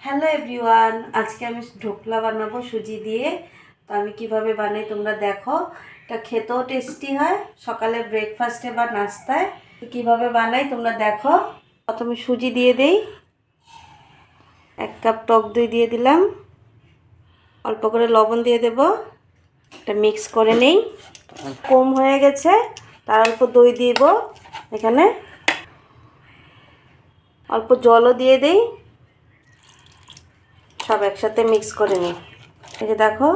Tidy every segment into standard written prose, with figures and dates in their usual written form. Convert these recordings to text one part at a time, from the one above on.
Hello everyone, আজকে আমি ঢোকলা বানাবো সুজি দিয়ে। তো আমি কিভাবে বানাই তোমরা দেখো। এটা খেতেও টেস্টি হয়, সকালে ব্রেকফাস্টে বা নাস্তায়। তো কীভাবে বানাই তোমরা দেখো। প্রথমে সুজি দিয়ে দেই, 1 কাপ টক দই দিয়ে দিলাম, অল্প করে লবণ দিয়ে দেব, এটা মিক্স করে নেই। কম হয়ে গেছে, তার অল্প দই দিব, এখানে অল্প জলও দিয়ে দেই, সব একসাথে মিক্স করে নিই। এই যে দেখো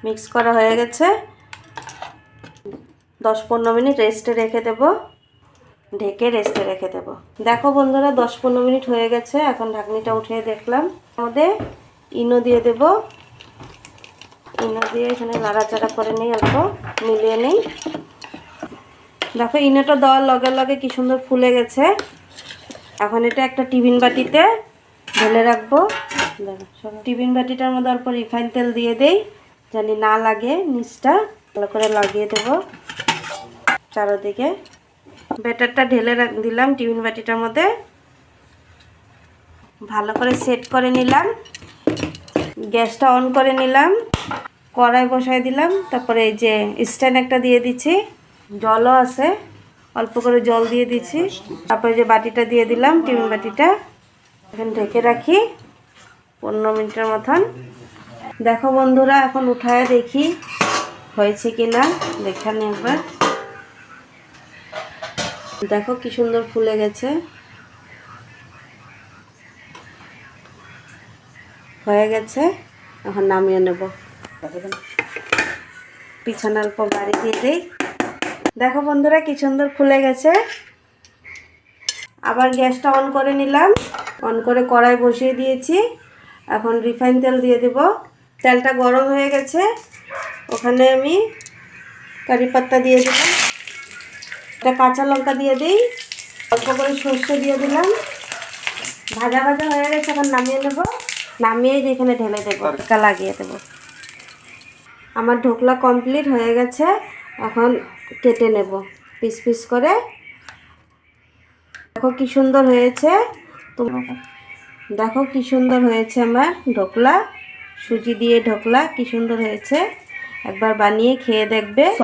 মিক্স করা হয়ে গেছে। 10-15 মিনিট রেস্টে রেখে দেব, ঢেকে রেস্টে রেখে দেব। দেখো বন্ধুরা 10-15 মিনিট হয়ে গেছে। এখন ঢাকনিটা উঠিয়ে দেখলাম। মধ্যে ইনো দিয়ে দেব, ইনো দিয়ে এখানে নাড়াচাড়া করে নিই, অল্প মিলিয়ে নিই। দেখো ইনোটা দেওয়ার লগে লগে কি সুন্দর ফুলে গেছে। এখন এটা একটা টিফিন বাটিতে ঢেলে রাখবো। টিফিন বাটিটার মধ্যে অল্প রিফাইন তেল দিয়ে দেই, জানি না লাগে নিচটা। ভালো করে লাগিয়ে দেব চারদিকে। ব্যাটারটা ঢেলে দিলাম টিফিন বাটিটার মধ্যে, ভালো করে সেট করে নিলাম। গ্যাসটা অন করে নিলাম, কড়াই বসাই দিলাম। তারপরে এই যে স্ট্যান্ড একটা দিয়ে দিচ্ছি, জলও আছে, অল্প করে জল দিয়ে দিচ্ছি। তারপরে যে বাটিটা দিয়ে দিলাম, টিফিন বাটিটা, এখন ঢেকে রাখি 15 মিনিটের মতন। দেখো বন্ধুরা এখন উঠায় দেখি হয়েছে কি না, দেখে নি একবার। দেখো কি সুন্দর ফুলে গেছে, হয়ে গেছে। এখন নামিয়ে নেব। পিছনে অল্প বাড়ি দিয়ে দিই। দেখো বন্ধুরা কি সুন্দর ফুলে গেছে। আবার গ্যাসটা অন করে নিলাম, অন করে কড়াই বসিয়ে দিয়েছি। এখন রিফাইন তেল দিয়ে দেব। তেলটা গরম হয়ে গেছে, ওখানে আমি কারি পাত্তা দিয়ে দিলাম, একটা কাঁচা লঙ্কা দিয়ে দিই, অল্প করে সর্ষে দিয়ে দিলাম। ভাজা ভাজা হয়ে গেছে, এখন নামিয়ে নেব। নামিয়ে যেখানে ঢেলে দেবো, এটা লাগিয়ে দেবো। আমার ঢোকলা কমপ্লিট হয়ে গেছে। এখন কেটে নেব পিস পিস করে। দেখো কি সুন্দর হয়েছে। দেখো কি সুন্দর হয়েছে আমার ঢোকলা, সুজি দিয়ে ঢোকলা কি সুন্দর হয়েছে। একবার বানিয়ে খেয়ে দেখবে।